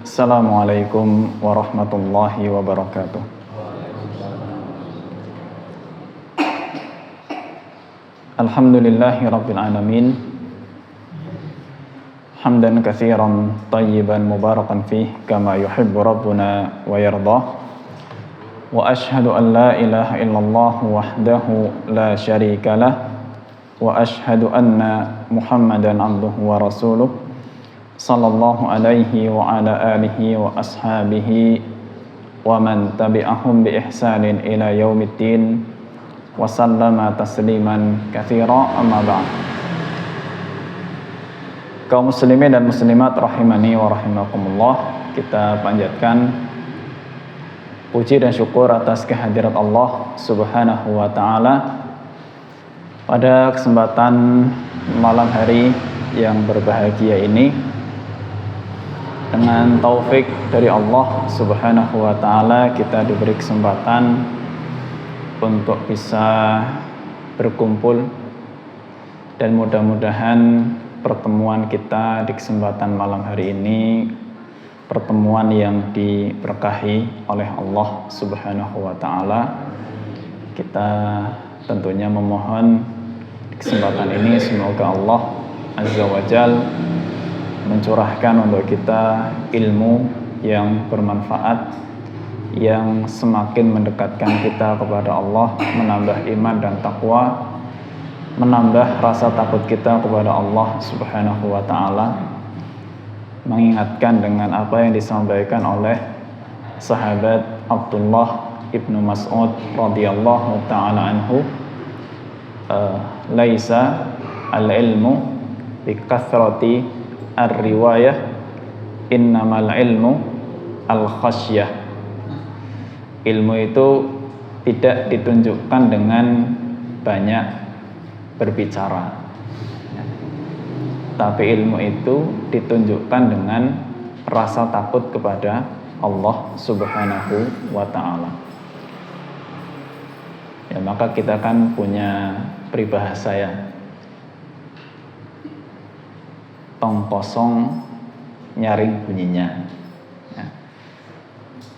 Assalamualaikum warahmatullahi wabarakatuh. Alhamdulillahi rabbil alamin. Hamdan katsiran tayyiban mubarakan fih kama yuhibbu rabbuna wa yardah. Wa ashhadu an la ilaha illallah wahdahu la syarika lah. Wa ashhadu anna Muhammadan abduhu wa rasuluh. Sallallahu alaihi wa ala alihi wa ashabihi wa man tabi'ahum bi ihsanin ila yaumiddin wa sallama tasliman katsira, amma ba'd. Kaum muslimin dan muslimat rahimani wa rahimakumullah, kita panjatkan puji dan syukur atas kehadirat Allah Subhanahu wa taala pada kesempatan malam hari yang berbahagia ini. Dengan taufik dari Allah Subhanahu wa taala, kita diberi kesempatan untuk bisa berkumpul, dan mudah-mudahan pertemuan kita di kesempatan malam hari ini pertemuan yang diberkahi oleh Allah Subhanahu wa taala. Kita tentunya memohon di kesempatan ini semoga Allah Azza wa Jalla mencurahkan untuk kita ilmu yang bermanfaat, yang semakin mendekatkan kita kepada Allah, menambah iman dan takwa, menambah rasa takut kita kepada Allah Subhanahu wa taala, mengingatkan dengan apa yang disampaikan oleh sahabat Abdullah ibnu Mas'ud radhiyallahu taala anhu, laisa al-ilmu bi kathrati ar-riwayah, innamal ilmu al-khasyah. Ilmu itu tidak ditunjukkan dengan banyak berbicara, tapi ilmu itu ditunjukkan dengan rasa takut kepada Allah Subhanahu wa ta'ala. Ya, maka kita kan punya peribahasa ya, tong kosong nyaring bunyinya ya.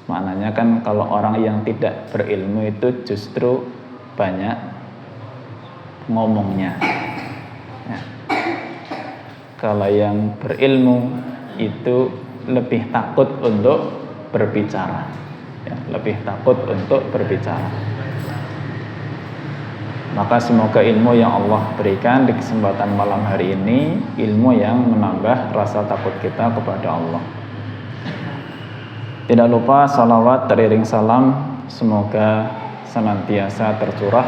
Maknanya kan kalau orang yang tidak berilmu itu justru banyak ngomongnya ya. Kalau yang berilmu itu lebih takut untuk berbicara ya, lebih takut untuk berbicara. Maka semoga ilmu yang Allah berikan di kesempatan malam hari ini, ilmu yang menambah rasa takut kita kepada Allah. Tidak lupa salawat teriring salam semoga senantiasa tercurah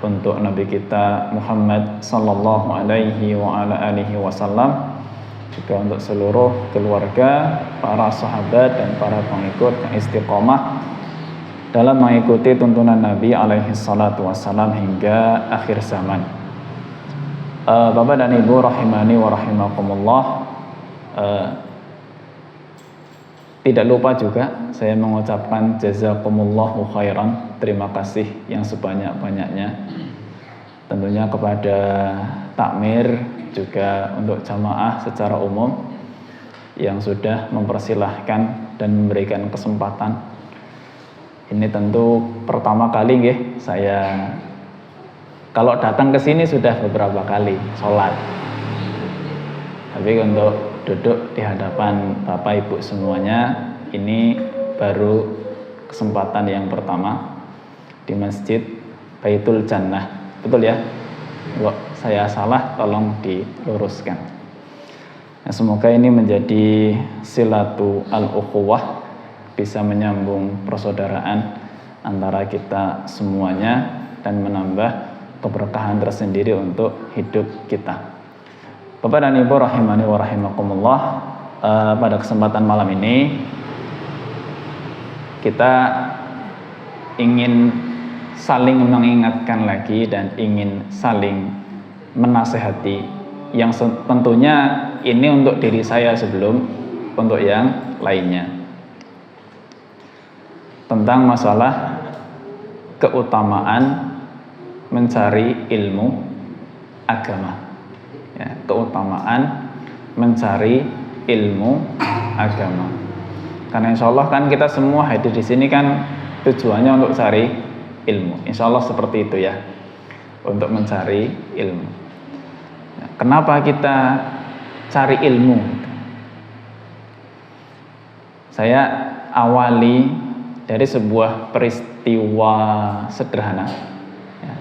untuk Nabi kita Muhammad sallallahu alaihi wa ala alihi wasallam, juga untuk seluruh keluarga, para sahabat dan para pengikut yang istiqomah dalam mengikuti tuntunan Nabi alaihi salatu wassalam hingga akhir zaman. Bapak dan Ibu rahimani wa rahimakumullah, tidak lupa juga saya mengucapkan jazakumullahu khairan, terima kasih yang sebanyak-banyaknya tentunya kepada takmir, juga untuk jamaah secara umum yang sudah mempersilahkan dan memberikan kesempatan. Ini tentu pertama kali nggih saya kalau datang ke sini sudah beberapa kali sholat. Tapi untuk duduk di hadapan Bapak Ibu semuanya ini baru kesempatan yang pertama di Masjid Baitul Jannah. Betul ya? Kalau saya salah tolong diluruskan. Nah, semoga ini menjadi silatu al-ukhuwah, bisa menyambung persaudaraan antara kita semuanya dan menambah keberkahan tersendiri untuk hidup kita. Bapak dan Ibu rahimani wa rahimakumullah, pada kesempatan malam ini kita ingin saling mengingatkan lagi dan ingin saling menasehati, yang tentunya ini untuk diri saya sebelum untuk yang lainnya, tentang masalah keutamaan mencari ilmu agama ya, keutamaan mencari ilmu agama. Karena insya Allah kan kita semua hadir di sini kan tujuannya untuk cari ilmu. Insya Allah seperti itu ya, untuk mencari ilmu. Nah, kenapa kita cari ilmu? Saya awali dari sebuah peristiwa sederhana ya,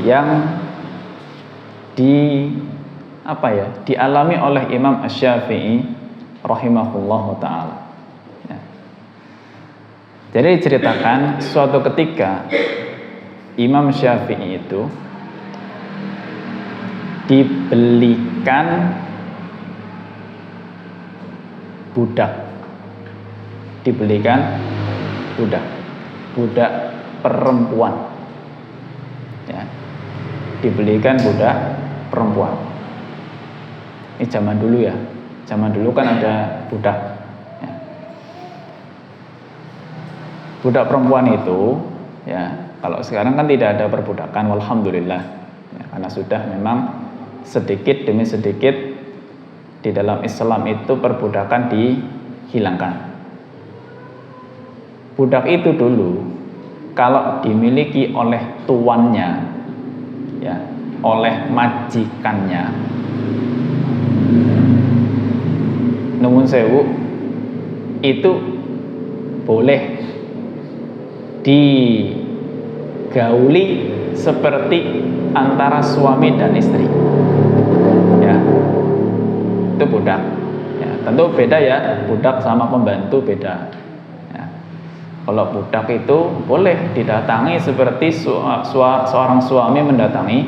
yang dialami oleh Imam Asy-Syafi'i rahimahullahu ta'ala ya. Jadi diceritakan suatu ketika Imam Syafi'i itu dibelikan budak perempuan ya, dibelikan budak perempuan. Ini zaman dulu ya, zaman dulu kan ada budak ya. Budak perempuan itu ya, kalau sekarang kan tidak ada perbudakan, walhamdulillah ya, karena sudah memang sedikit demi sedikit di dalam Islam itu perbudakan dihilangkan. Budak itu dulu kalau dimiliki oleh tuannya ya, oleh majikannya, nuwun sewu, itu boleh digauli seperti antara suami dan istri ya, itu budak ya. Tentu beda ya, budak sama pembantu beda ya. Kalau budak itu boleh didatangi seperti seorang suami mendatangi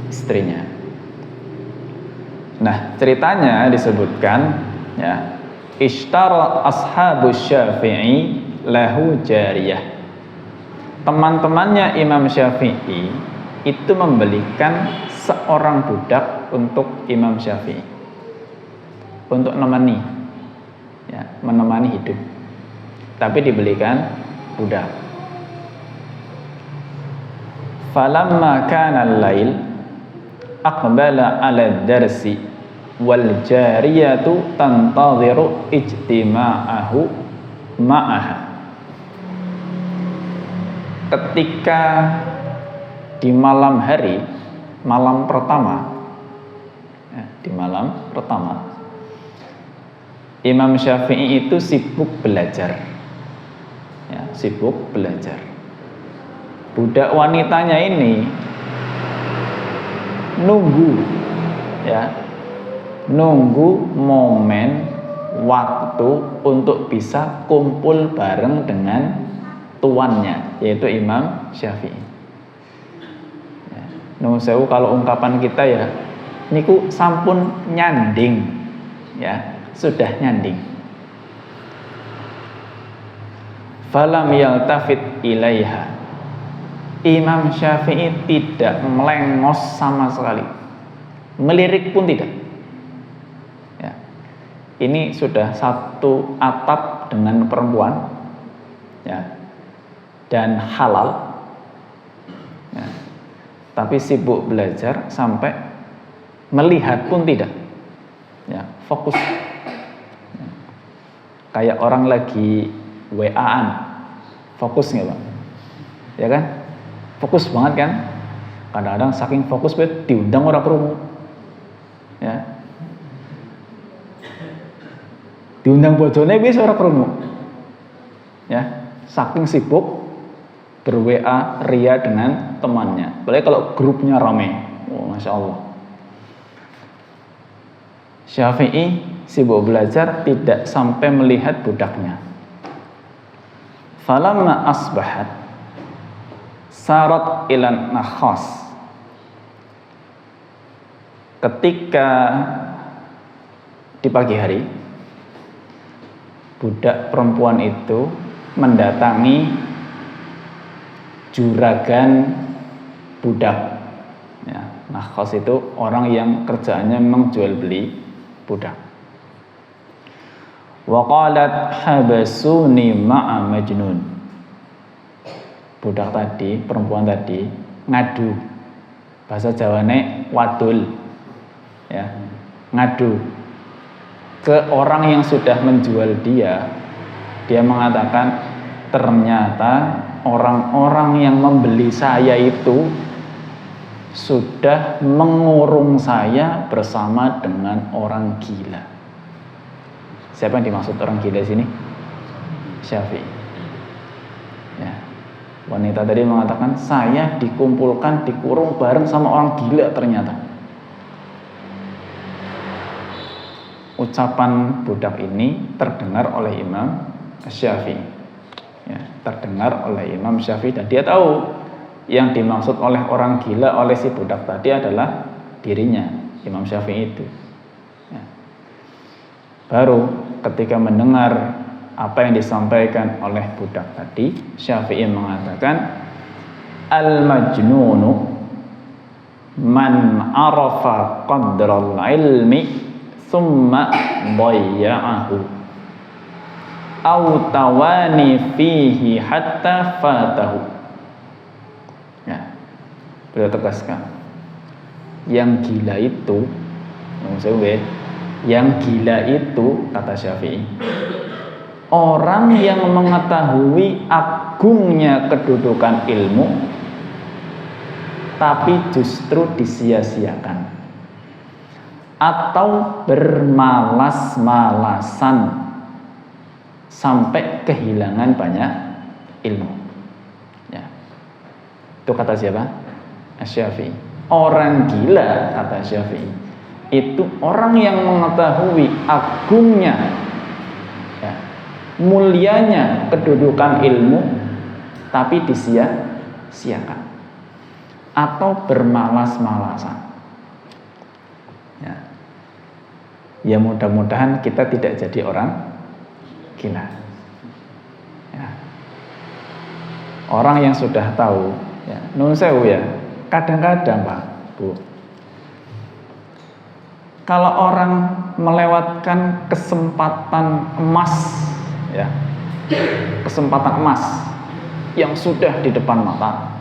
istrinya. Nah, ceritanya disebutkan ya, ishtara ashabus Syafi'i lahu jariyah. Teman-temannya Imam Syafi'i itu membelikan seorang budak untuk Imam Syafi'i, untuk menemani ya, menemani hidup, tapi dibelikan budak. Falamma kana al-lail aqbala 'ala ad-darsi wal jariyatu tantadhiru ijtima'ahu ma'aha. Ketika di malam hari, malam pertama ya, di malam pertama Imam Syafi'i itu sibuk belajar ya, sibuk belajar. Budak wanitanya ini nunggu ya, nunggu momen waktu untuk bisa kumpul bareng dengan tuannya, yaitu Imam Syafi'i ya. Nuwun sewu kalau ungkapan kita ya, niku sampun nyanding ya, sudah nyanding. Falam yaltafit ilaiha, Imam Syafi'i tidak melengos sama sekali, melirik pun tidak ya. Ini sudah satu atap dengan perempuan ya, dan halal ya, tapi sibuk belajar sampai melihat pun tidak ya, fokus ya. Kayak orang lagi WA-an, fokus nggak Bang? Ya kan? Fokus banget kan? Kadang-kadang saking fokus diundang orang krungu ya, diundang bojone wis ora krungu ya, saking sibuk ber-WA ria dengan temannya. Apalagi kalau grupnya rame, Masya Allah. Syafi'i sibuk belajar, tidak sampai melihat budaknya. Falamma asbahat sarat ilan nakhas. Ketika di pagi hari, budak perempuan itu mendatangi juragan budak ya. Nakhas itu orang yang kerjaannya memang jual beli budak. Wa qalat habasuni ma'a majnun. Budak tadi, perempuan tadi ngadu, bahasa Jawane wadul ya, ngadu, ke orang yang sudah menjual dia mengatakan ternyata orang-orang yang membeli saya itu sudah mengurung saya bersama dengan orang gila. Siapa yang dimaksud orang gila sini? Syafi'i. Ya. Wanita tadi mengatakan saya dikumpulkan, dikurung bareng sama orang gila ternyata. Ucapan budak ini terdengar oleh Imam Syafi'i. Ya, terdengar oleh Imam Syafi'i dan dia tahu yang dimaksud oleh orang gila oleh si budak tadi adalah dirinya, Imam Syafi'i itu. Ya. Baru ketika mendengar apa yang disampaikan oleh budak tadi, Syafi'i mengatakan al-majnunu man arafa qadral ilmi thumma dhayya'ahu aw tawani fihi hatta fatahu. Ya, beliau tegaskan, yang gila itu, yang gila itu kata Syafi'i, orang yang mengetahui agungnya kedudukan ilmu, tapi justru disia-siakan atau bermalas-malasan sampai kehilangan banyak ilmu. Ya. Itu kata siapa? Syafi'i. Orang gila kata Syafi'i itu orang yang mengetahui agungnya, ya, mulianya kedudukan ilmu, tapi disia-siakan atau bermalas-malasan. Ya mudah-mudahan kita tidak jadi orang gila. Ya. Orang yang sudah tahu, ya, nun sewu ya, kadang-kadang Pak, Bu, kalau orang melewatkan kesempatan emas, ya, kesempatan emas yang sudah di depan mata,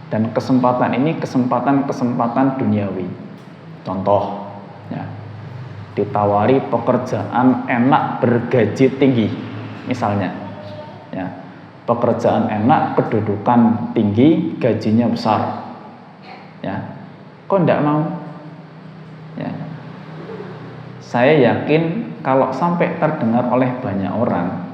dan kesempatan ini kesempatan duniawi. Contoh, ya, ditawari pekerjaan enak bergaji tinggi misalnya, ya, pekerjaan enak, kedudukan tinggi, gajinya besar, ya, kok enggak mau? Ya, saya yakin kalau sampai terdengar oleh banyak orang,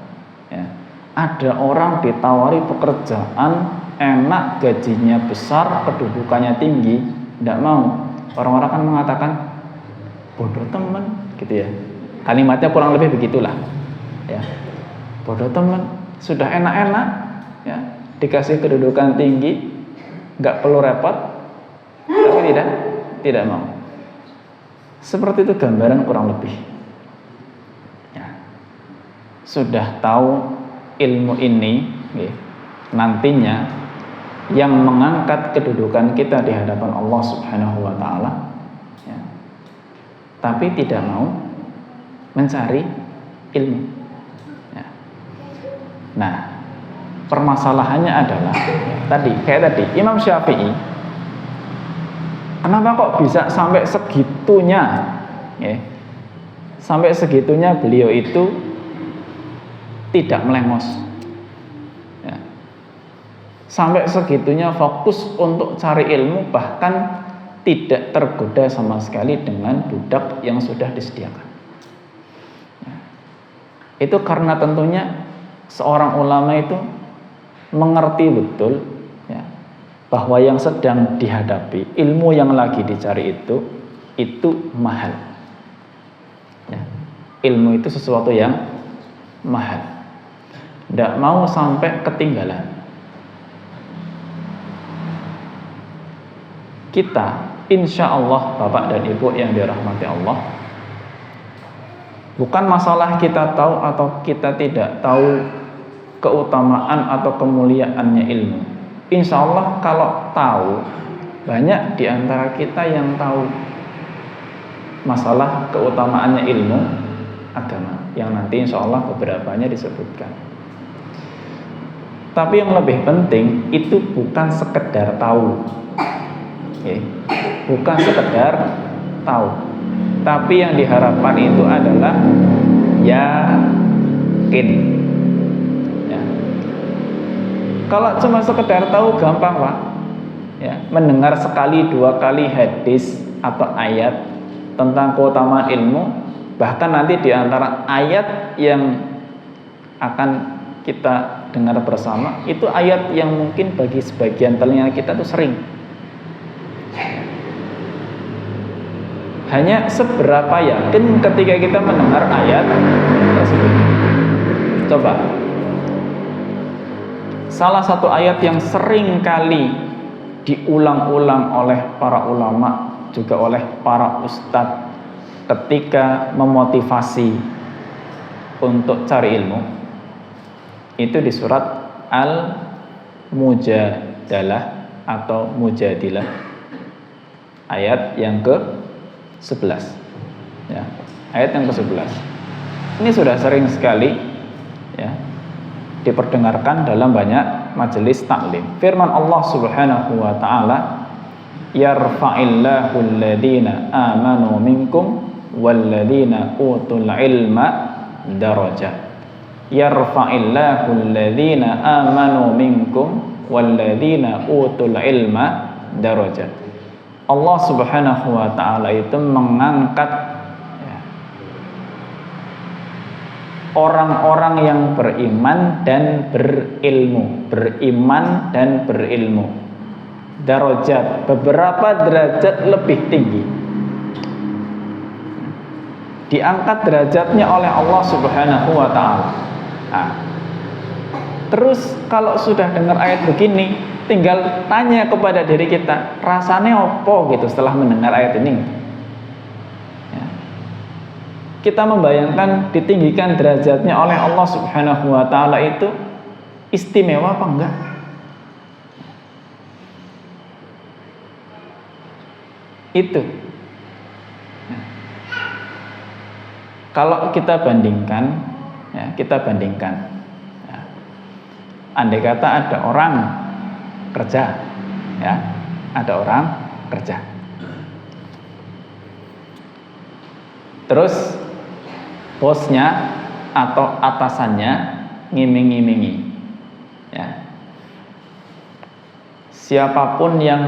ya, ada orang ditawari pekerjaan enak, gajinya besar, kedudukannya tinggi, enggak mau. Orang-orang kan mengatakan bodoh temen, gitu ya. Kalimatnya kurang lebih begitulah, ya. Bodoh temen, sudah enak-enak, ya, dikasih kedudukan tinggi, nggak perlu repot, tapi tidak mau. Seperti itu gambaran kurang lebih. Ya. Sudah tahu ilmu ini, ya, nantinya yang mengangkat kedudukan kita di hadapan Allah Subhanahu wa Ta'ala, tapi tidak mau mencari ilmu. Ya. Nah, permasalahannya adalah kayak tadi Imam Syafi'i, kenapa kok bisa sampai segitunya? Ya, sampai segitunya beliau itu tidak melengos. Ya. Sampai segitunya fokus untuk cari ilmu, bahkan tidak tergoda sama sekali dengan budak yang sudah disediakan. Ya. Itu karena tentunya seorang ulama itu mengerti betul, ya, bahwa yang sedang dihadapi, ilmu yang lagi dicari itu mahal. Ya. Ilmu itu sesuatu yang mahal. Tidak mau sampai ketinggalan. Kita insya Allah Bapak dan Ibu yang dirahmati Allah, bukan masalah kita tahu atau kita tidak tahu keutamaan atau kemuliaannya ilmu. Insya Allah kalau tahu, banyak di antara kita yang tahu masalah keutamaannya ilmu agama, yang nanti insya Allah beberapanya disebutkan. Tapi yang lebih penting itu bukan sekedar tahu. Okay. Bukan sekedar tahu, Tapi yang diharapkan itu adalah yakin. Ya. Kalau cuma sekedar tahu gampang Pak. Ya, mendengar sekali dua kali hadis atau ayat tentang keutamaan ilmu, bahkan nanti di antara ayat yang akan kita dengar bersama itu ayat yang mungkin bagi sebagian telinga kita itu sering. Hanya seberapa yakin ketika kita mendengar ayat tersebut. Coba, salah satu ayat yang sering kali diulang-ulang oleh para ulama, juga oleh para ustadz ketika memotivasi untuk cari ilmu, itu di surat Al-Mujadalah atau Mujadilah ayat yang ke-11 ya, ayat yang ke-11 ini sudah sering sekali ya diperdengarkan dalam banyak majelis taklim. Firman Allah Subhanahu wa taala, yarfa'illahu alladhina amanu minkum walladhina utul ilma darajat. Yarfa'illahu alladhina amanu minkum walladhina utul ilma darajat. Allah Subhanahu wa taala itu mengangkat orang-orang yang beriman dan berilmu, beriman dan berilmu. Darajat, beberapa derajat lebih tinggi. Diangkat derajatnya oleh Allah Subhanahu wa taala. Nah, terus kalau sudah dengar ayat begini, tinggal tanya kepada diri kita, rasanya opo gitu setelah mendengar ayat ini. Ya. Kita membayangkan ditinggikan derajatnya oleh Allah Subhanahu wa taala itu istimewa apa enggak? Itu. Ya. Kalau kita bandingkan, ya, ya. Andai kata ada orang kerja, ya, ada orang kerja. Terus bosnya atau atasannya ngiming-ngimingi, ya. Siapapun yang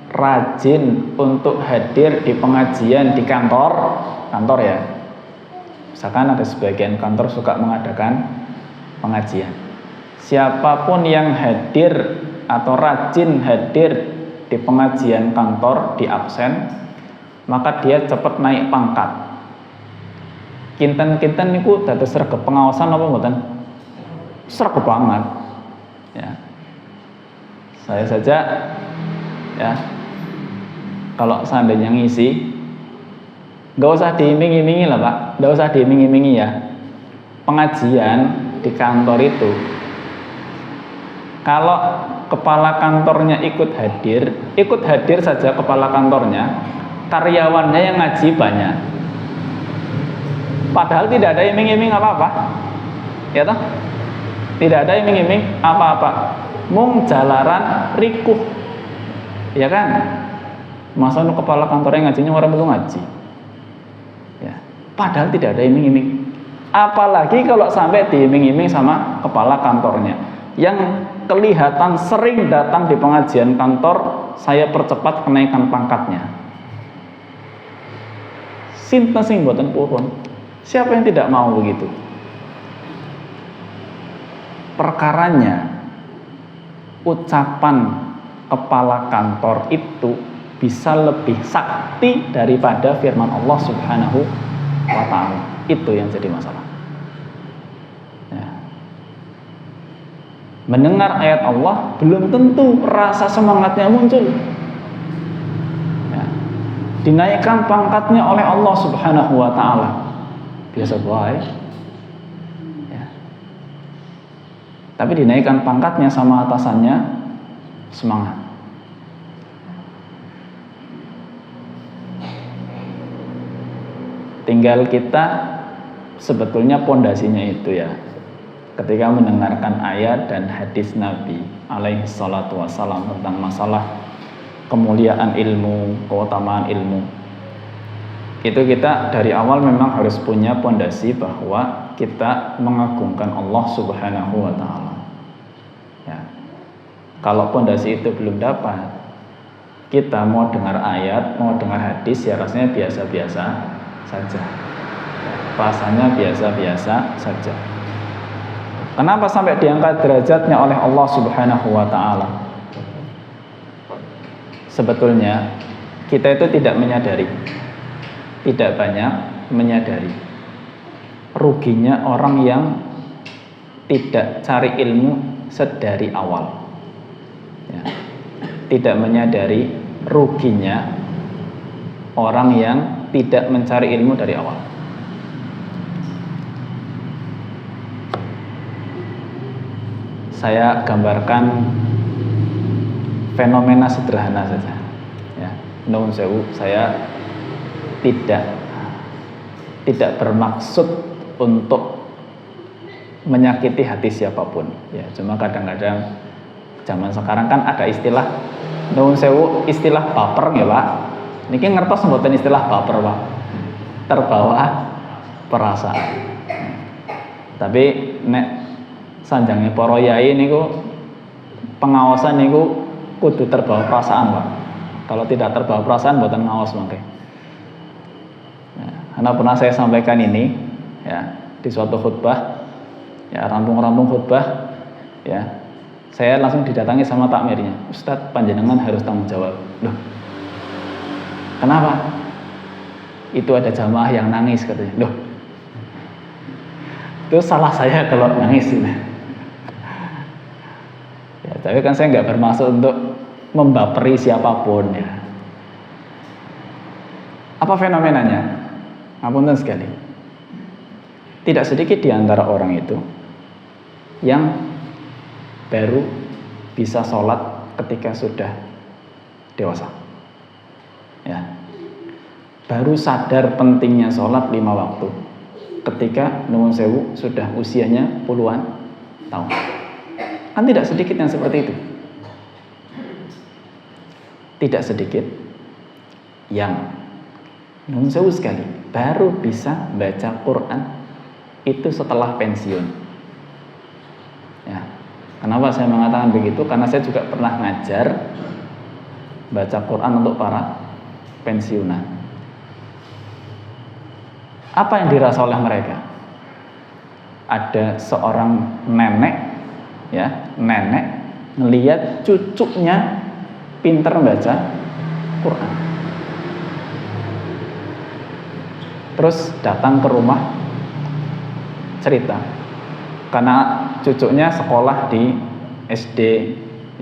rajin untuk hadir di pengajian di kantor ya. Misalkan ada sebagian kantor suka mengadakan pengajian. Siapapun yang hadir atau rajin hadir di pengajian kantor, di absen, maka dia cepat naik pangkat. Kinten-kinten niku dados sregep pengawasan apa mboten? Sregep banget. Ya. Saya saja ya, kalau seandainya ngisi, nggak usah diiming-imingi lah Pak, nggak usah diiming-imingi ya. Pengajian di kantor itu, kalau kepala kantornya ikut hadir saja kepala kantornya, karyawannya yang ngaji banyak. Padahal tidak ada iming-iming apa-apa, ya toh? Tidak ada iming-iming apa-apa, mung jalaran rikuh, ya kan? Masa nu kepala kantornya ngajinya orang belum ngaji, ya. Padahal tidak ada iming-iming. Apalagi kalau sampai diiming-iming sama kepala kantornya, yang kelihatan sering datang di pengajian kantor, saya percepat kenaikan pangkatnya. Sinten sing mboten purun? Siapa yang tidak mau begitu? Perkaranya, ucapan kepala kantor itu bisa lebih sakti daripada firman Allah Subhanahu wa ta'ala. Itu yang jadi masalah. Ya. Mendengar ayat Allah belum tentu rasa semangatnya muncul. Ya. Dinaikkan pangkatnya oleh Allah Subhanahu wa ta'ala, biasa baik. Ya. Tapi dinaikkan pangkatnya sama atasannya, semangat. Tinggal kita sebetulnya pondasinya itu ya. Ketika mendengarkan ayat dan hadis Nabi alaihi salatu wassalam tentang masalah kemuliaan ilmu, keutamaan ilmu, Itu kita dari awal memang harus punya pondasi bahwa kita mengagungkan Allah Subhanahu wa taala. Ya. Kalau pondasi itu belum dapat, kita mau dengar ayat, mau dengar hadis ya rasanya biasa-biasa saja. Rasanya biasa-biasa saja. Kenapa sampai diangkat derajatnya oleh Allah Subhanahu wa taala? Sebetulnya kita itu tidak menyadari, tidak banyak menyadari ruginya orang yang tidak cari ilmu sedari awal. Ya. Tidak menyadari ruginya orang yang tidak mencari ilmu dari awal. Saya gambarkan fenomena sederhana saja. Ya, nuwun sewu, saya tidak bermaksud untuk menyakiti hati siapapun. Ya, cuma kadang-kadang zaman sekarang kan ada istilah nuwun sewu, istilah baper ya Pak. Niki ngertos mboten istilah baper Pak? Terbawa perasaan. Tapi nek sanjange para yai niku pengawasan niku kudu terbawa perasaan Pak. Kalau tidak terbawa perasaan mboten ngaos mangke. Karena pernah saya sampaikan ini ya di suatu khutbah, ya rampung-rampung khutbah, ya saya langsung didatangi sama takmirnya, Ustadz panjenengan harus tanggung jawab. Loh, kenapa? Itu ada jamaah yang nangis katanya. Loh, itu salah saya kalau nangis ini. Ya, tapi kan saya nggak bermaksud untuk membaperi siapapun ya. Apa fenomenanya? Ngapunten sekali. Tidak sedikit di antara orang itu yang baru bisa sholat ketika sudah dewasa. Ya. Baru sadar pentingnya sholat 5 waktu ketika nuwun sewu sudah usianya puluhan tahun. Kan tidak sedikit yang seperti itu. Tidak sedikit yang nuwun sewu sekali baru bisa baca Quran itu setelah pensiun. Ya. Kenapa saya mengatakan begitu? Karena saya juga pernah ngajar baca Quran untuk para pensiunan. Apa yang dirasa oleh mereka? Ada seorang nenek, ya, nenek ngelihat cucunya pinter baca Quran. Terus datang ke rumah cerita karena cucunya sekolah di SD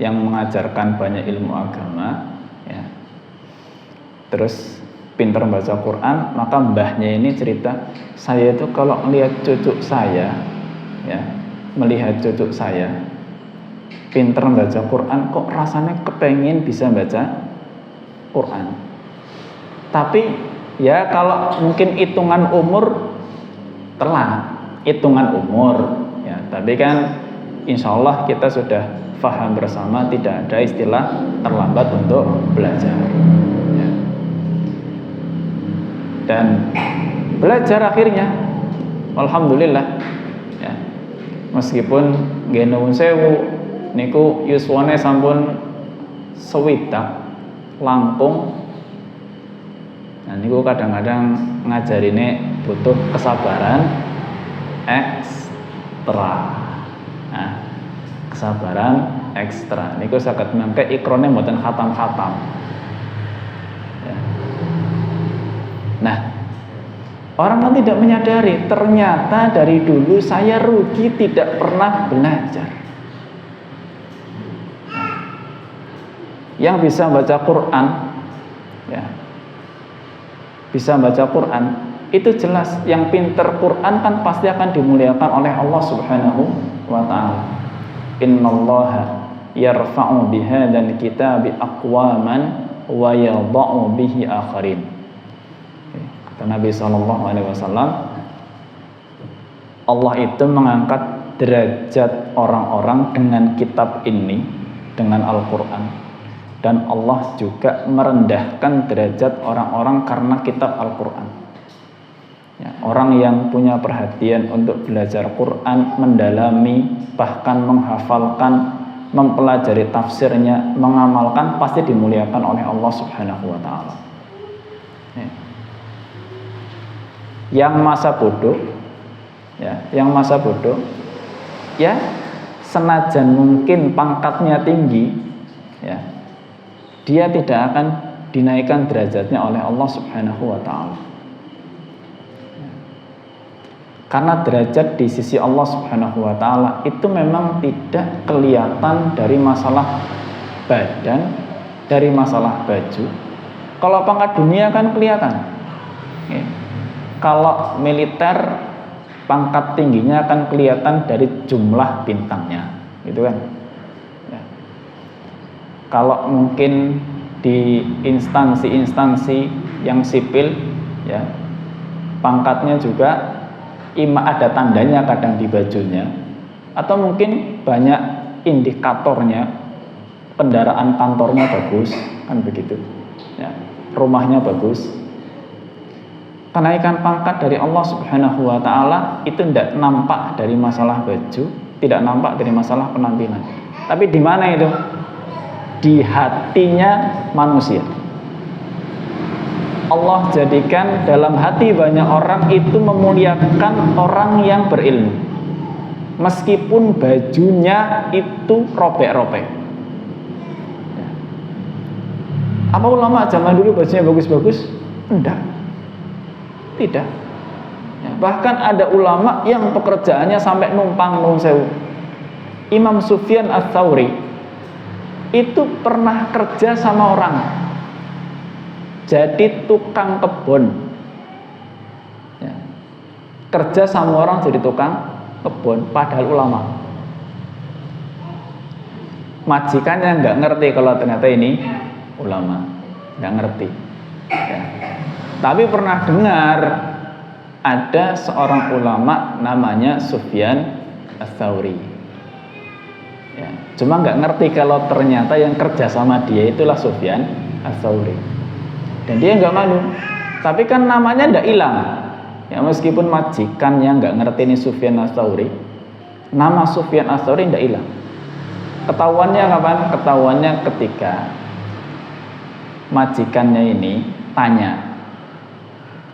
yang mengajarkan banyak ilmu agama ya. Terus pintar baca Quran, maka mbahnya ini cerita, saya itu kalau melihat cucu saya ya, melihat cucu saya pintar baca Quran kok rasanya kepengen bisa baca Quran. Tapi ya kalau mungkin hitungan umur telat, hitungan umur ya, tapi kan insya Allah kita sudah paham bersama tidak ada istilah terlambat untuk belajar ya. Dan belajar akhirnya alhamdulillah ya, meskipun nggih nuwun sewu niku yuswane sampun 60 langkung. Nah, niku kadang-kadang ngajarine butuh kesabaran ekstra. Nah, kesabaran ekstra. Niku saged mangke ikrone mboten khatam-khatam. Ya. Nah, orang yang tidak menyadari ternyata dari dulu saya rugi tidak pernah belajar. Yang bisa baca Quran, ya. Bisa baca Quran itu jelas yang pinter Quran kan pasti akan dimuliakan oleh Allah Subhanahu wa taala. Innallaha yarfa'u bihadzal kitabi aqwaman wa yadha'u bihi akharin. Kata Nabi sallallahu alaihi wasallam, Allah itu mengangkat derajat orang-orang dengan kitab ini, dengan Al-Qur'an. Dan Allah juga merendahkan derajat orang-orang karena kitab Al-Quran. Ya, orang yang punya perhatian untuk belajar Quran, mendalami, bahkan menghafalkan, mempelajari tafsirnya, mengamalkan, pasti dimuliakan oleh Allah Subhanahu wa Ta'ala. Yang masa bodoh, ya senajan mungkin pangkatnya tinggi, ya dia tidak akan dinaikkan derajatnya oleh Allah Subhanahu wa Ta'ala. Karena derajat di sisi Allah Subhanahu wa Ta'ala itu memang tidak kelihatan dari masalah badan, dari masalah baju. Kalau pangkat dunia kan kelihatan. Kalau militer, pangkat tingginya akan kelihatan dari jumlah bintangnya, gitu kan? Ya. Kalau mungkin di instansi-instansi yang sipil, ya pangkatnya juga ada tandanya kadang di bajunya, atau mungkin banyak indikatornya, kendaraan kantornya bagus, kan begitu, ya, rumahnya bagus. Kenaikan pangkat dari Allah Subhanahu wa Ta'ala itu tidak nampak dari masalah baju, tidak nampak dari masalah penampilan. Tapi di mana itu? Di hatinya manusia. Allah jadikan dalam hati banyak orang itu memuliakan orang yang berilmu, meskipun bajunya itu robek-robek. Apa ulama zaman dulu bajunya bagus-bagus? Enggak, tidak. Ya, bahkan ada ulama yang pekerjaannya sampai numpang nun sewu. Imam Sufyan Ats-Tsauri itu pernah kerja sama orang, jadi tukang kebun, ya, kerja sama orang jadi tukang kebun, padahal ulama. Majikannya nggak ngerti kalau ternyata ini ulama, nggak ngerti, ya. Tapi pernah dengar ada seorang ulama namanya Sufyan Ats-Tsauri, ya, cuma nggak ngerti kalau ternyata yang kerja sama dia itulah Sufyan Ats-Tsauri. Dan dia nggak malu, tapi kan namanya nggak hilang. Ya, meskipun majikan yang nggak ngerti ini Sufyan Ats-Tsauri, nama Sufyan Ats-Tsauri nggak hilang. Ketahuannya kapan? Ketahuannya ketika majikannya ini tanya,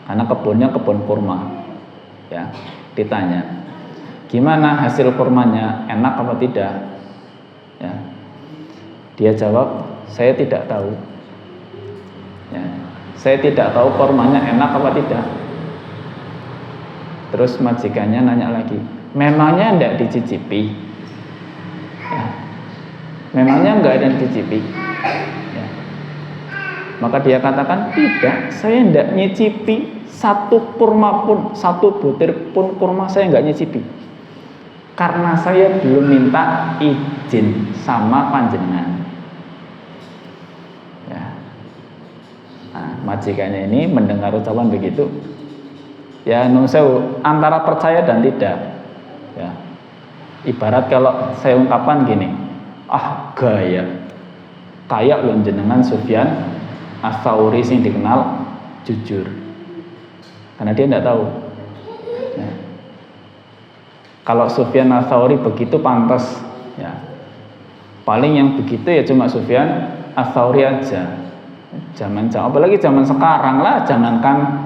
karena kebunnya kebun kurma, ya, ditanya, gimana hasil kurmanya, enak apa tidak? Ya, dia jawab, saya tidak tahu. Ya, saya tidak tahu kurmanya enak apa tidak. Terus majikannya nanya lagi, memangnya tidak dicicipi? Ya, memangnya nggak ada yang dicicipi? Ya. Maka dia katakan, tidak, saya tidak nyicipi satu kurma pun, satu butir pun kurma saya nggak nyicipi, karena saya belum minta izin sama panjenengan. Majikannya ini mendengar ucapan begitu, ya nun sewu, antara percaya dan tidak, ya. Ibarat kalau saya ungkapkan gini, gaya kayak lho jenengan Sufyan Ats-Tsauri sing dikenal jujur, karena dia tidak tahu, ya. Kalau Sufyan Ats-Tsauri begitu pantas, ya, paling yang begitu ya cuma Sufyan Ats-Tsauri aja. Apalagi zaman sekarang lah, jangankan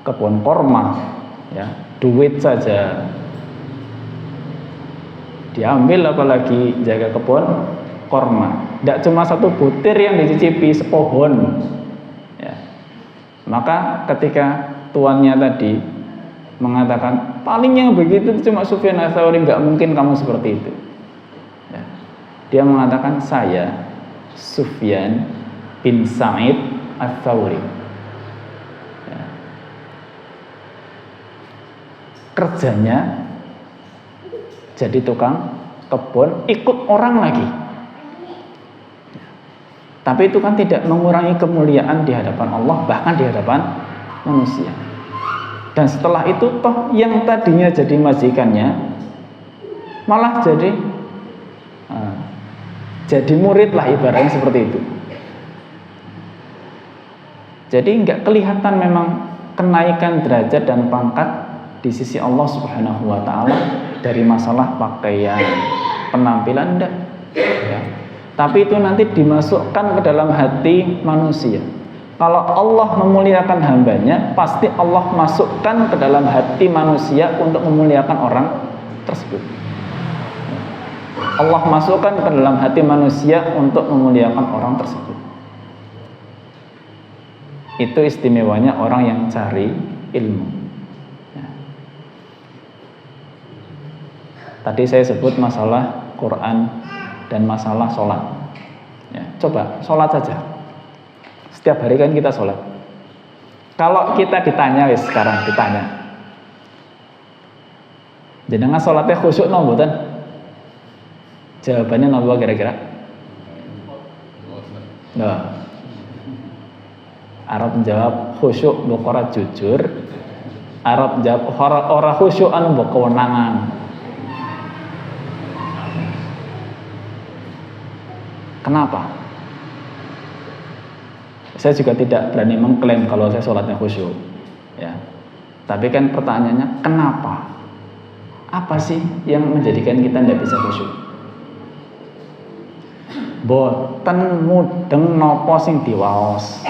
kebun korma, ya, duit saja diambil, apalagi jaga kebun korma. Tidak cuma satu butir yang dicicipi, sepohon, ya. Maka ketika tuannya tadi mengatakan paling yang begitu cuma Sufyan Ats-Tsauri, nggak mungkin kamu seperti itu, ya. Dia mengatakan, saya Sufyan bin Sa'id Ats-Tsauri, ya. Kerjanya jadi tukang kebun, ikut orang lagi, ya. Tapi itu kan tidak mengurangi kemuliaan di hadapan Allah, bahkan di hadapan manusia. Dan setelah itu toh yang tadinya jadi majikannya malah jadi murid lah, ibaratnya seperti itu. Jadi nggak kelihatan memang kenaikan derajat dan pangkat di sisi Allah Subhanahu wa taala dari masalah pakaian, penampilan enggak. Ya. Tapi itu nanti dimasukkan ke dalam hati manusia. Kalau Allah memuliakan hambanya, pasti Allah masukkan ke dalam hati manusia untuk memuliakan orang tersebut. Allah masukkan ke dalam hati manusia untuk memuliakan orang tersebut. Itu istimewanya orang yang cari ilmu. Ya. Tadi saya sebut masalah Quran dan masalah sholat. Ya, coba sholat saja. Setiap hari kan kita sholat. Kalau kita ditanya, sekarang ditanya, jenengan sholatnya khusyuk no mboten? Jawabannya nopo kira-kira? Nah, Arab menjawab khusyuk mbok ora jujur. Arab menjawab ora khusyuk anu mbok kewenangan. Kenapa? Saya juga tidak berani mengklaim kalau saya sholatnya khusyuk, ya. Tapi kan pertanyaannya, kenapa? Apa sih yang menjadikan kita tidak bisa khusyuk? Boten mudeng nopo sing diwaos.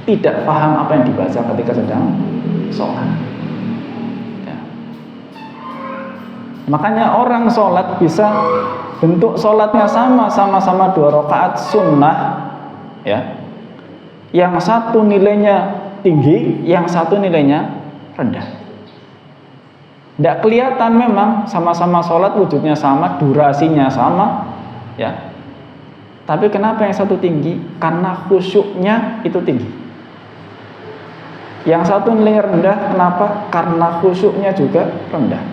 Tidak paham apa yang dibaca ketika sedang sholat. Ya. Makanya orang sholat bisa bentuk sholatnya sama-sama 2 rakaat sunnah, ya. Yang satu nilainya tinggi, yang satu nilainya rendah. Tidak kelihatan memang sama-sama sholat wujudnya sama, durasinya sama, ya. Tapi kenapa yang satu tinggi? Karena khusyuknya itu tinggi. Yang satu nilainya rendah, kenapa? Karena khusyuknya juga rendah.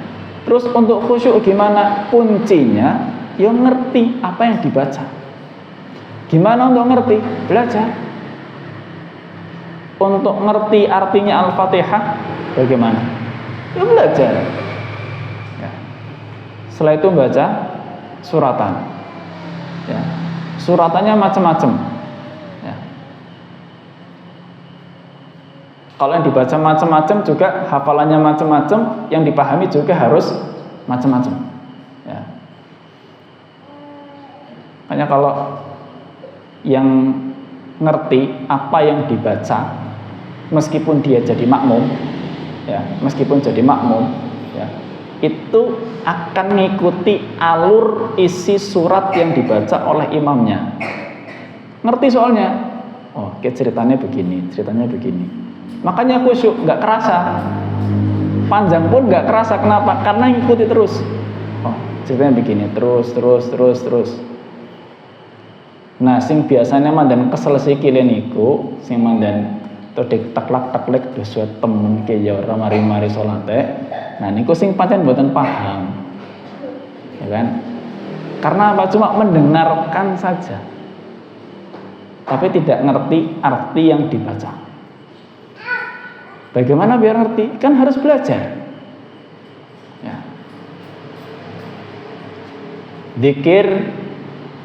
Terus untuk khusyuk gimana? Kuncinya, ya ngerti apa yang dibaca. Gimana untuk ngerti? Belajar. Untuk ngerti artinya Al-Fatihah, bagaimana? Ya belajar. Ya. Setelah itu baca suratan. Ya. Suratannya macam-macam. Ya. Kalau yang dibaca macam-macam juga hafalannya macam-macam, yang dipahami juga harus macam-macam. Ya. Makanya kalau yang ngerti apa yang dibaca, meskipun dia jadi makmum, ya, meskipun jadi makmum, ya, itu akan mengikuti alur isi surat yang dibaca oleh imamnya. Ngerti soalnya, oh, ceritanya begini, ceritanya begini. Makanya khusyuk, nggak kerasa, panjang pun nggak kerasa. Kenapa? Karena ngikuti terus. Oh, ceritanya begini, terus. Nah, sing biasanya mandan kesel sikile niku, sing mandan todek taklak-taklek doswet temen ke ya ora mari-mari salate. Nah, niku sing pancen mboten paham. Ya kan? Karena apa? Cuma mendengarkan saja. Tapi tidak ngerti arti yang dibaca. Bagaimana biar ngerti? Kan harus belajar. Ya. Dzikir,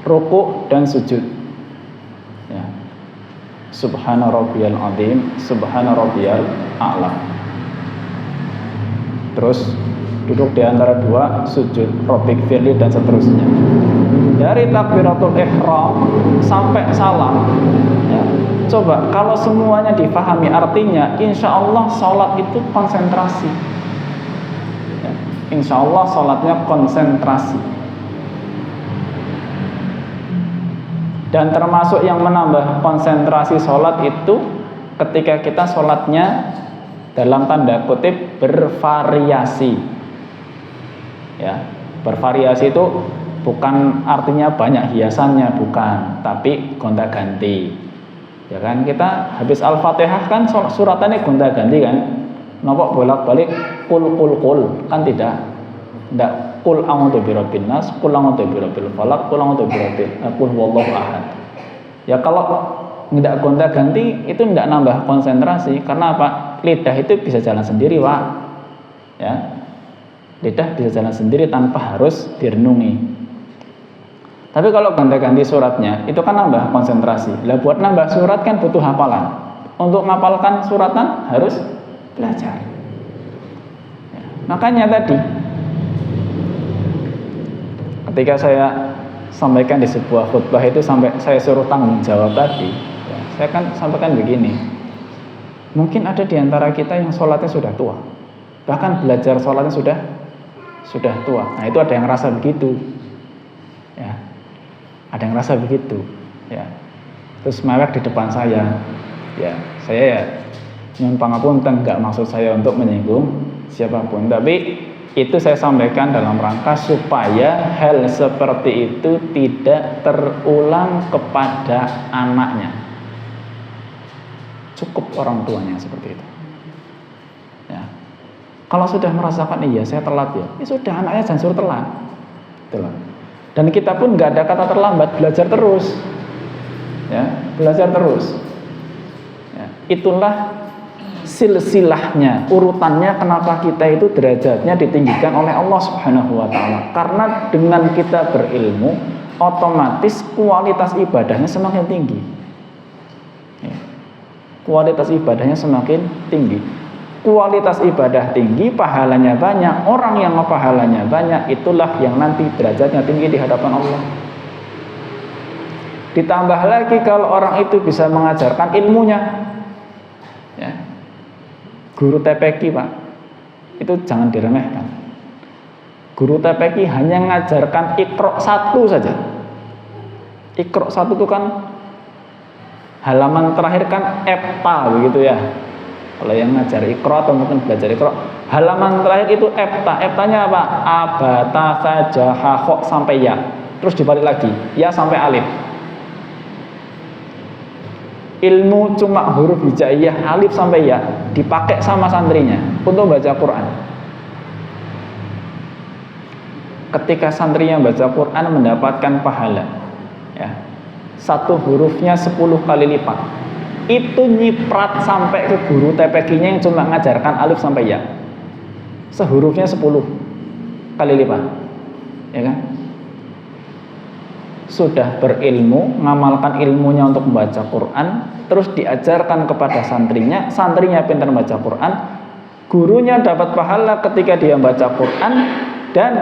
ruku dan sujud. Ya. Subhana rabbiyal azim, subhana rabbiyal a'la. Terus duduk di antara dua, sujud, rabbik firli dan seterusnya. Dari takbiratul ihram sampai salam. Ya. Coba kalau semuanya difahami artinya, insya Allah sholat itu konsentrasi. Ya. Insya Allah sholatnya konsentrasi. Dan termasuk yang menambah konsentrasi sholat itu ketika kita sholatnya dalam tanda kutip bervariasi. Ya, bervariasi itu bukan artinya banyak hiasannya, bukan, tapi gonta-ganti. Ya kan, kita habis Al-Fatihah kan suratannya gonta-ganti kan. Napa bolak-balik kul kan tidak. Tidak qul a'udzu birabbin nas, qul a'udzu birabbil falaq, qul a'udzu birabbil qul huwallahu ahad. Ya kalau tidak gonta-ganti itu tidak nambah konsentrasi. Karena apa? Lidah itu bisa jalan sendiri, Pak. Ya. Lidah bisa jalan sendiri tanpa harus direnungi. Tapi kalau gonta-ganti suratnya itu kan nambah konsentrasi. Lah buat nambah surat kan butuh hafalan. Untuk ngapalkan suratan harus belajar. Ya, makanya tadi ketika saya sampaikan di sebuah khutbah itu sampai saya suruh tanggung jawab tadi, ya, saya kan sampaikan begini. Mungkin ada di antara kita yang sholatnya sudah tua, bahkan belajar sholatnya sudah tua. Nah itu ada yang rasa begitu, ya, ada yang rasa begitu, ya. Terus mewek di depan saya, ya, saya ya nyuwun pangapunten, nggak maksud saya untuk menyinggung siapapun, tapi itu saya sampaikan dalam rangka supaya hal seperti itu tidak terulang kepada anaknya. Cukup orang tuanya seperti itu. Ya. Kalau sudah merasakan iya saya telat ya sudah, anaknya jangan suruh telat. Itulah. Dan kita pun nggak ada kata terlambat, belajar terus. Ya, belajar terus. Ya. Itulah silsilahnya, urutannya kenapa kita itu derajatnya ditinggikan oleh Allah Subhanahu wa taala. Karena dengan kita berilmu, otomatis kualitas ibadahnya semakin tinggi. Ya. Kualitas ibadahnya semakin tinggi. Kualitas ibadah tinggi, pahalanya banyak. Orang yang pahalanya banyak itulah yang nanti derajatnya tinggi di hadapan Allah. Ditambah lagi kalau orang itu bisa mengajarkan ilmunya. Ya. Guru TPQ Pak, itu jangan diremehkan. Guru TPQ hanya mengajarkan Iqra 1 saja. Iqra 1 itu kan halaman terakhir kan Epta begitu ya. Kalau yang ngajar Iqra atau mungkin belajar Iqra, halaman terakhir itu Epta. Eptanya apa? Abata saja kha sampai ya. Terus dibalik lagi, ya sampai alif. Ilmu cuma huruf hijaiyah alif sampai ya dipakai sama santrinya untuk baca Quran. Ketika santrinya baca Quran mendapatkan pahala, ya, satu hurufnya 10 kali lipat. Itu nyiprat sampai ke guru TPQ-nya yang cuma ngajarkan alif sampai ya. Sehurufnya 10 kali lipat, ya kan? Sudah berilmu, ngamalkan ilmunya untuk membaca Quran, terus diajarkan kepada santrinya, santrinya pintar baca Quran, gurunya dapat pahala ketika dia baca Quran, dan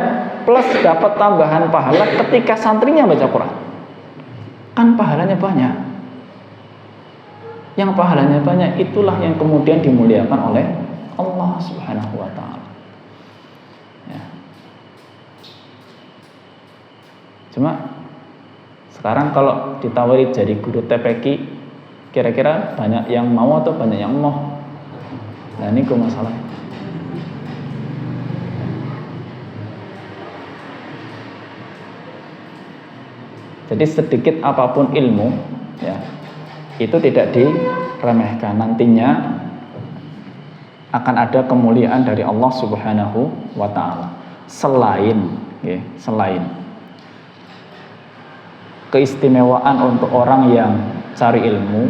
plus dapat tambahan pahala ketika santrinya baca Quran. Kan pahalanya banyak. Yang pahalanya banyak itulah yang kemudian dimuliakan oleh Allah Subhanahu wa taala. Ya. Cuma sekarang kalau ditawari jadi guru TPQ, kira-kira banyak yang mau atau banyak yang mau? Nah ini kok masalah. Jadi sedikit apapun ilmu, ya, itu tidak diremehkan. Nantinya akan ada kemuliaan dari Allah Subhanahu wa taala. Selain keistimewaan untuk orang yang cari ilmu,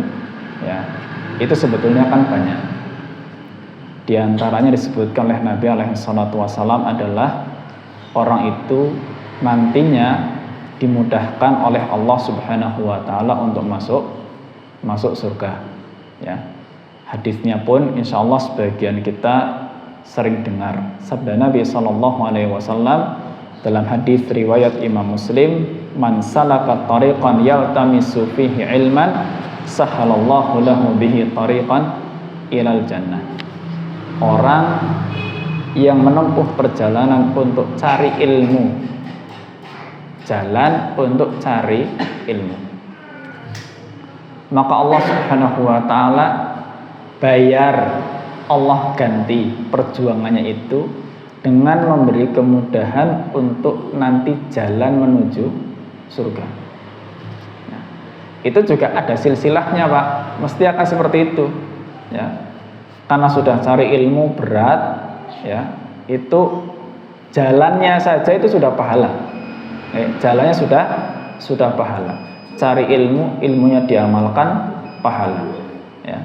ya, itu sebetulnya kan banyak. Di antaranya disebutkan oleh Nabi alaihi salatu wasallam adalah orang itu nantinya dimudahkan oleh Allah Subhanahu wa taala untuk masuk surga, ya. Hadisnya pun insya Allah sebagian kita sering dengar. Sabda Nabi sallallahu alaihi wasallam dalam hadis riwayat Imam Muslim, man salaka tariqan yaltamisu fihi ilman sahalallahu lahu bihi tariqan ilal jannah. Orang yang menempuh perjalanan untuk cari ilmu, jalan untuk cari ilmu, maka Allah Subhanahu wa taala bayar, Allah ganti perjuangannya itu dengan memberi kemudahan untuk nanti jalan menuju surga. Nah, itu juga ada silsilahnya Pak, mesti akan seperti itu, ya. Karena sudah cari ilmu berat, ya, itu jalannya saja itu sudah pahala. Jalannya sudah pahala. Cari ilmu, ilmunya diamalkan, pahala, ya.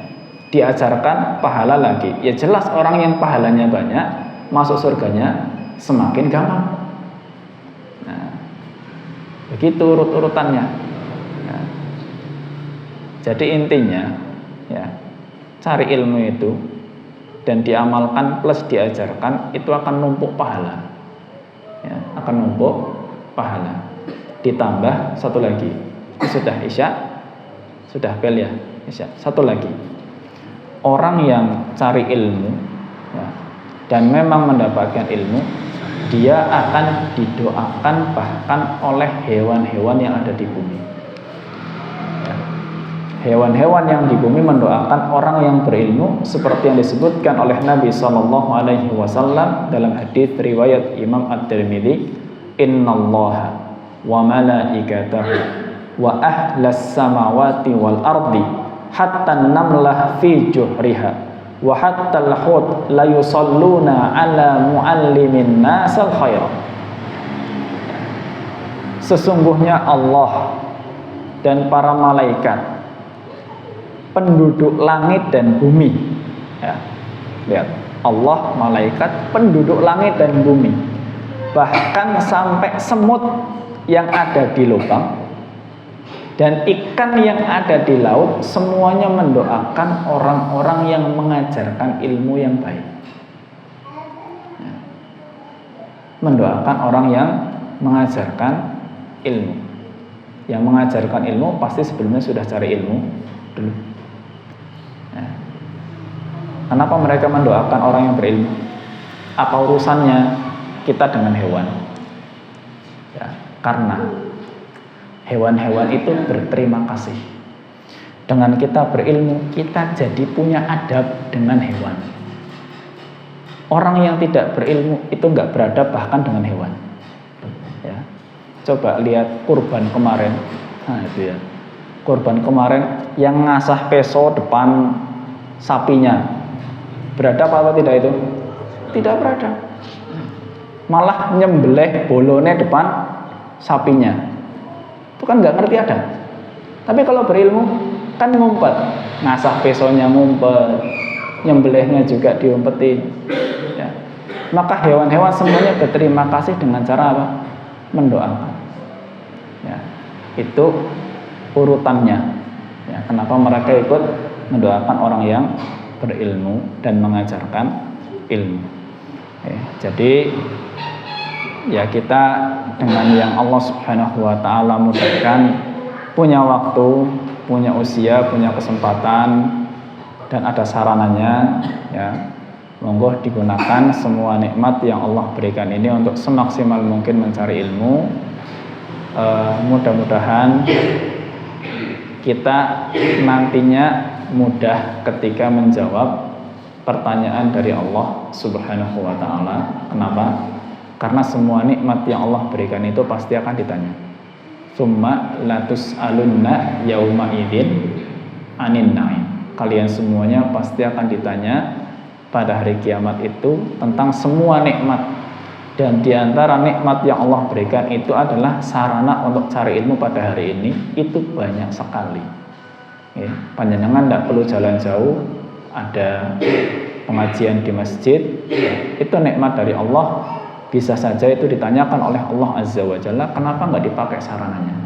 Diajarkan, pahala lagi. Ya jelas orang yang pahalanya banyak, masuk surganya semakin gampang. Nah, begitu urut-urutannya. Nah, jadi intinya, ya, cari ilmu itu dan diamalkan plus diajarkan, itu akan numpuk pahala, ya, akan numpuk pahala. Ditambah satu lagi, sudah isya, sudah bel ya isya. Satu lagi, orang yang cari ilmu, ya, dan memang mendapatkan ilmu, dia akan didoakan bahkan oleh hewan-hewan yang ada di bumi. Hewan-hewan yang di bumi mendoakan orang yang berilmu, seperti yang disebutkan oleh Nabi SAW dalam hadis riwayat Imam At-Tirmidzi, innallaha wa malaikatahu wa ahlas samawati wal ardi hatta namlah fi juhriha wa hatta al-hut la yusalluna ala muallimin nasal khair. Sesungguhnya Allah dan para malaikat, penduduk langit dan bumi, ya, lihat, Allah, malaikat, penduduk langit dan bumi, bahkan sampai semut yang ada di lubang dan ikan yang ada di laut, semuanya mendoakan orang-orang yang mengajarkan ilmu yang baik, ya. Mendoakan orang yang mengajarkan ilmu. Yang mengajarkan ilmu pasti sebelumnya sudah cari ilmu dulu. Kenapa mereka mendoakan orang yang berilmu? Apa urusannya kita dengan hewan? Ya, karena hewan-hewan itu berterima kasih. Dengan kita berilmu, kita jadi punya adab dengan hewan. Orang yang tidak berilmu itu nggak beradab bahkan dengan hewan. Ya, coba lihat kurban kemarin. Nah itu ya, kurban kemarin yang ngasah peso depan sapinya, beradab atau tidak itu? Tidak beradab. Malah nyembelih bolone depan sapinya. Itu kan nggak ngerti adab. Tapi kalau berilmu kan ngumpet, ngasah pesonya ngumpet, nyembelihnya juga diumpetin. Ya. Maka hewan-hewan semuanya berterima kasih dengan cara apa? Mendoakan. Ya. Itu urutannya. Ya. Kenapa mereka ikut mendoakan orang yang berilmu dan mengajarkan ilmu. Jadi ya kita dengan yang Allah Subhanahu wa taala mudahkan, punya waktu, punya usia, punya kesempatan dan ada sarananya, ya monggo digunakan semua nikmat yang Allah berikan ini untuk semaksimal mungkin mencari ilmu. Mudah-mudahan kita nantinya mudah ketika menjawab pertanyaan dari Allah Subhanahu wa taala. Kenapa? Karena semua nikmat yang Allah berikan itu pasti akan ditanya. Summa latus'alunna yauma idzin anin na'im. Kalian semuanya pasti akan ditanya pada hari kiamat itu tentang semua nikmat. Dan di antara nikmat yang Allah berikan itu adalah sarana untuk cari ilmu pada hari ini itu banyak sekali. Ya, panjenengan tidak perlu jalan jauh, ada pengajian di masjid, itu nikmat dari Allah. Bisa saja itu ditanyakan oleh Allah Azza wa Jalla, kenapa nggak dipakai sarananya?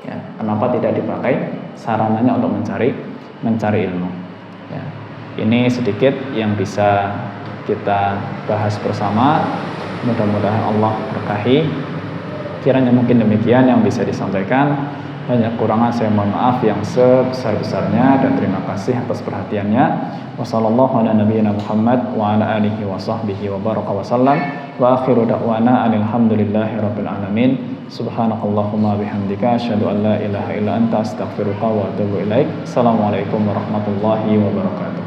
Ya, kenapa tidak dipakai sarananya untuk mencari ilmu? Ya, ini sedikit yang bisa kita bahas bersama. Mudah-mudahan Allah berkahi. Kiranya mungkin demikian yang bisa disampaikan. Banyak kurangan saya mohon maaf yang sebesar-besarnya dan terima kasih atas perhatiannya. Wassallallahu ala nabiyyina Muhammad wa ala alihi wa sahbihi wa baraka wa sallam. Wa akhiru da'wana alhamdulillahi rabbil alamin. Subhanakallahumma bihamdika asyhadu an la ilaha illa anta astaghfiruka wa atubu ilaik. Assalamualaikum warahmatullahi wabarakatuh.